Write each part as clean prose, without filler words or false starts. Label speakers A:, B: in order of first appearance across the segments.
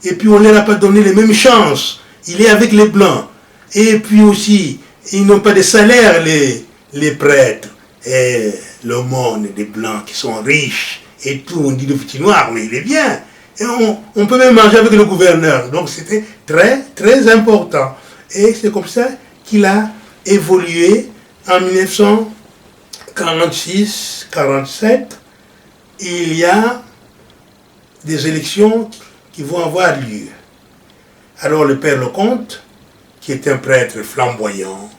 A: et puis on ne leur a pas donné les mêmes chances. Il est avec les Blancs. Et puis aussi, ils n'ont pas de salaire, les prêtres. Et le monde des Blancs qui sont riches et tout, on dit le petit noir, mais il est bien. Et on peut même manger avec le gouverneur. Donc c'était très, très important. Et c'est comme ça qu'il a évolué en 1946-47. Il y a des élections qui vont avoir lieu. Alors le père Lecomte, qui est un prêtre flamboyant,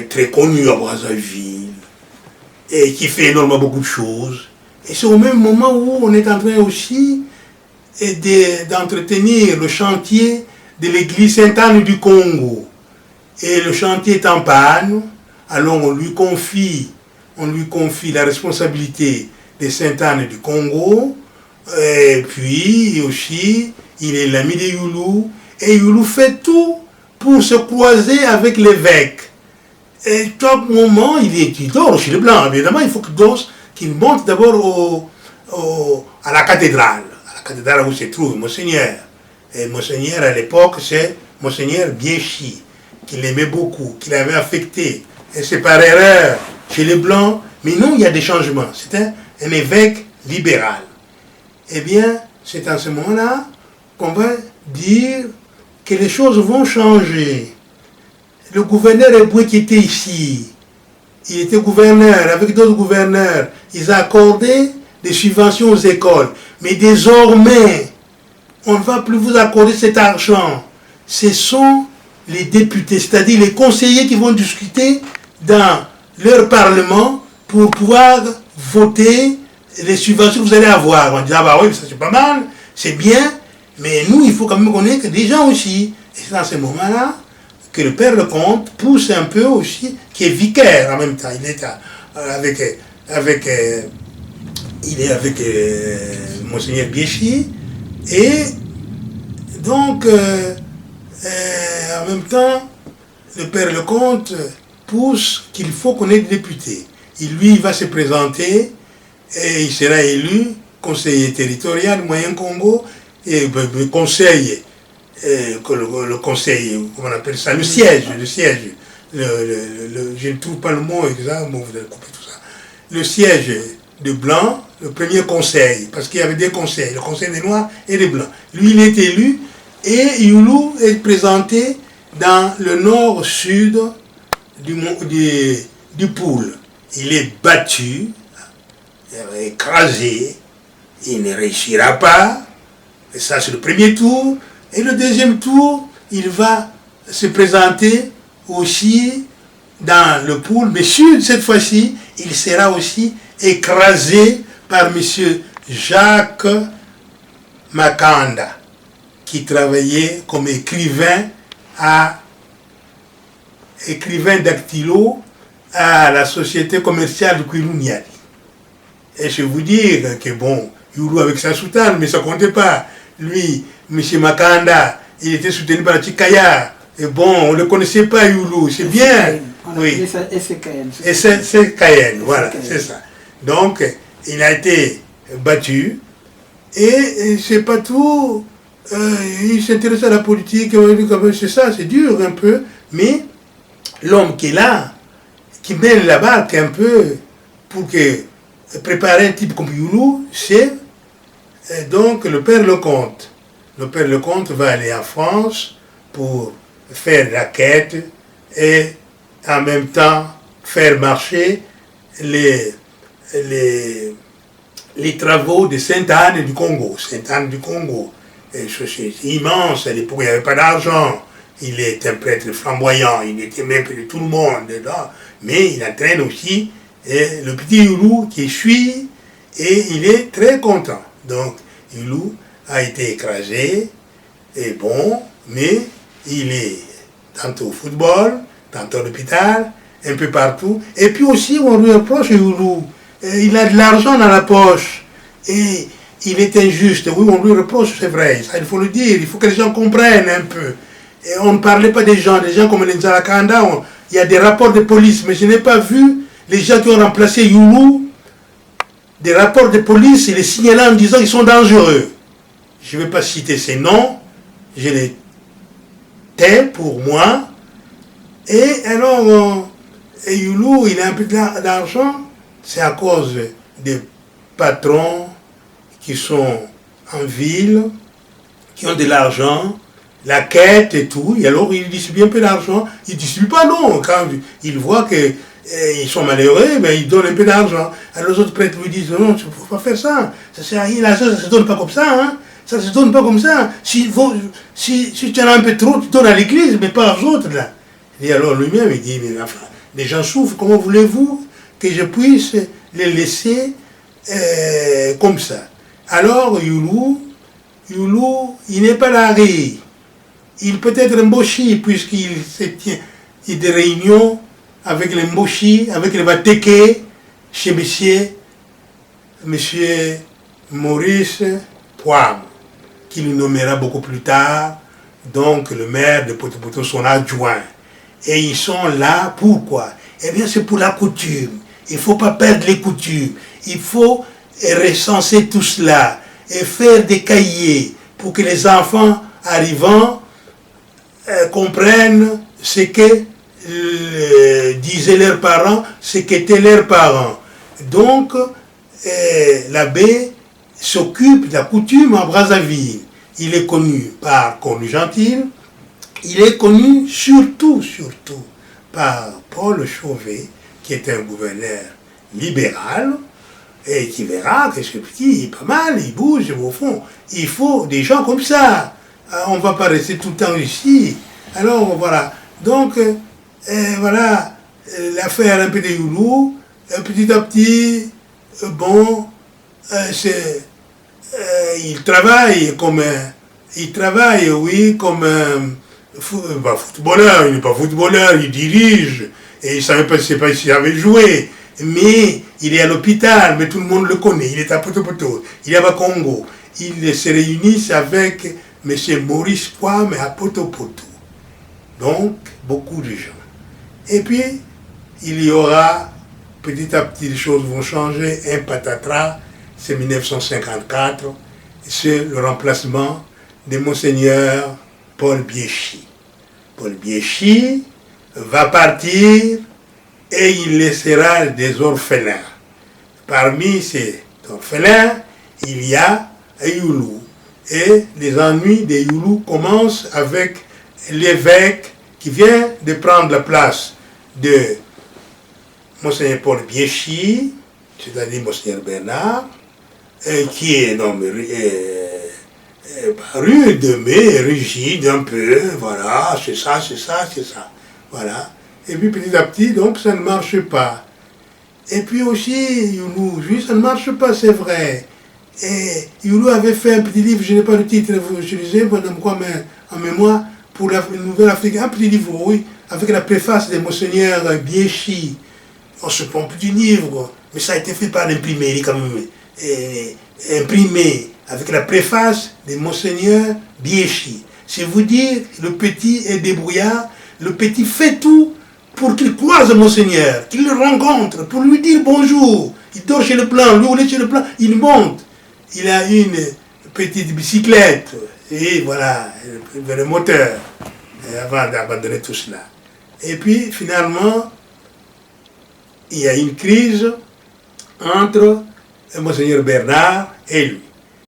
A: très connu à Brazzaville, et qui fait énormément beaucoup de choses, et c'est au même moment où on est en train aussi d'entretenir le chantier de l'église Sainte-Anne du Congo. Et le chantier est en panne, alors on lui confie la responsabilité de Sainte-Anne du Congo, et puis aussi, il est l'ami de Youlou, et Youlou fait tout pour se croiser avec l'évêque. Et tout moment, il dort chez les Blancs, évidemment, il faut qu'il monte d'abord à la cathédrale où se trouve Monseigneur. Et Monseigneur, à l'époque, c'est Monseigneur Biéchi, qu'il aimait beaucoup, qu'il avait affecté. Et c'est par erreur chez les Blancs, mais non, il y a des changements. C'était un évêque libéral. Eh bien, c'est à ce moment-là qu'on va dire que les choses vont changer. Le gouverneur Eboué qui était ici, il était gouverneur, avec d'autres gouverneurs, ils ont accordé des subventions aux écoles. Mais désormais, on ne va plus vous accorder cet argent. Ce sont les députés, c'est-à-dire les conseillers qui vont discuter dans leur parlement pour pouvoir voter les subventions que vous allez avoir. On dit, ah bah oui, ça c'est pas mal, c'est bien, mais nous, il faut quand même qu'on ait des gens aussi. Et c'est dans ce moment-là que le père Lecomte pousse un peu aussi, qui est vicaire en même temps. Il est avec Monseigneur Biéchi, et donc en même temps, le père Lecomte pousse qu'il faut qu'on ait des députés. Il va se présenter et il sera élu conseiller territorial Moyen-Congo et le conseil, le conseil, comment on appelle ça, le siège, je ne trouve pas le mot exact, bon, vous allez couper tout ça. Le siège de Blanc, le premier conseil, parce qu'il y avait des conseils, le conseil des Noirs et des Blancs. Lui, il est élu et Youlou est présenté dans le nord-sud du pôle. Il est battu, écrasé, il ne réussira pas. Et ça, c'est le premier tour. Et le deuxième tour, il va se présenter aussi dans le pôle, mais sud, cette fois-ci, il sera aussi écrasé par M. Jacques Makanda, qui travaillait comme écrivain dactylo à la société commerciale de Kouilouniali. Et je vais vous dire que bon, Youlou avec sa soutane, mais ça ne comptait pas. Lui, M. Makanda, il était soutenu par Chikaya. Et bon, on ne le connaissait pas, Youlou, c'est bien. Oui. Et c'est Cayenne, voilà, c'est ça. Donc, il a été battu. Et c'est pas tout. Il s'intéresse à la politique, c'est ça, c'est dur un peu. Mais l'homme qui est là, qui mène la barque un peu pour préparer un type comme Youlou, c'est donc le père Lecomte. Le père Lecomte va aller en France pour faire la quête et en même temps faire marcher les travaux de Sainte-Anne du Congo. Sainte-Anne du Congo, c'est immense, à l'époque il n'y avait pas d'argent. Il est un prêtre flamboyant, il était même de tout le monde dedans, mais il entraîne aussi le petit Youlou qui suit et il est très content. Donc Youlou a été écrasé, et bon, mais il est tantôt au football, tantôt à l'hôpital, un peu partout. Et puis aussi, on lui reproche Youlou, il a de l'argent dans la poche, et il est injuste. Oui, on lui reproche, c'est vrai, ça il faut le dire, il faut que les gens comprennent un peu. Et on ne parlait pas des gens comme les Nzarakanda, il y a des rapports de police, mais je n'ai pas vu les gens qui ont remplacé Youlou, des rapports de police, et les signalant en disant qu'ils sont dangereux. je ne vais pas citer ces noms, je les tais pour moi. Et alors, Youlou, il a un peu d'argent, c'est à cause des patrons qui sont en ville, qui ont de l'argent, la quête et tout, et alors il distribue un peu d'argent, il ne distribue pas non, quand il voit qu'ils sont malheureux, ben il donne un peu d'argent. Alors les autres prêtres lui disent, non, tu ne peux pas faire ça, ça sert à rien, l'argent ça ne se donne pas comme ça, hein. Ça ne se donne pas comme ça, si tu en as un peu trop, tu donnes à l'église, mais pas aux autres là. Et alors lui-même il dit, mais enfin, les gens souffrent, comment voulez-vous que je puisse les laisser comme ça? Alors Youlou, il n'est pas là, il peut être un Mboshi, puisqu'il se tient des réunions avec les Mboshi, avec les Bateke, chez monsieur Maurice Poivre, qui le nommera beaucoup plus tard, donc le maire de Poto-Poto, son adjoint. Et ils sont là, pourquoi? Eh bien, c'est pour la coutume. Il ne faut pas perdre les coutumes. Il faut recenser tout cela et faire des cahiers pour que les enfants arrivant comprennent ce que disaient leurs parents, ce qu'étaient leurs parents. Donc, l'abbé s'occupe de la coutume en Brazzaville. Il est connu par Cornu-Gentil, il est connu surtout par Paul Chauvet, qui est un gouverneur libéral, et qui verra que ce petit est pas mal, il bouge au fond. Il faut des gens comme ça. On ne va pas rester tout le temps ici. Alors voilà. Donc, voilà l'affaire un peu de Youlou. Petit à petit, bon, il travaille comme footballeur. Il n'est pas footballeur, il dirige. Et il ne savait pas s'il avait joué. Mais il est à l'hôpital, mais tout le monde le connaît. Il est à Poto-Poto, il est à Congo. Ils se réunissent avec M. Maurice Kwame à Poto-Poto. Donc, beaucoup de gens. Et puis, il y aura, petit à petit, les choses vont changer. Un patatras, c'est 1954. C'est le remplacement de Monseigneur Paul Biéchi. Paul Biéchi va partir et il laissera des orphelins. Parmi ces orphelins, il y a Youlou. Et les ennuis de Youlou commencent avec l'évêque qui vient de prendre la place de Monseigneur Paul Biéchi, c'est-à-dire Monseigneur Bernard, qui est nommé rude, mais rigide un peu, voilà, c'est ça. Voilà. Et puis petit à petit, donc ça ne marche pas. Et puis aussi, Youlou, ça ne marche pas, c'est vrai. Et Youlou avait fait un petit livre, je n'ai pas le titre, vous utilisez, en mémoire, pour la Nouvelle Afrique, un petit livre, oui, avec la préface de Monseigneur Biéchi. On se prend un petit livre, mais ça a été fait par l'imprimerie quand même, imprimé avec la préface de Monseigneur Biéchi. C'est vous dire, le petit est débrouillard, le petit fait tout pour qu'il croise Monseigneur, qu'il le rencontre, pour lui dire bonjour. Il dort chez le plan, lui on est chez le plan, il monte. Il a une petite bicyclette, et voilà, le moteur, avant d'abandonner tout cela. Et puis finalement, il y a une crise entre Monseigneur Bernard et lui.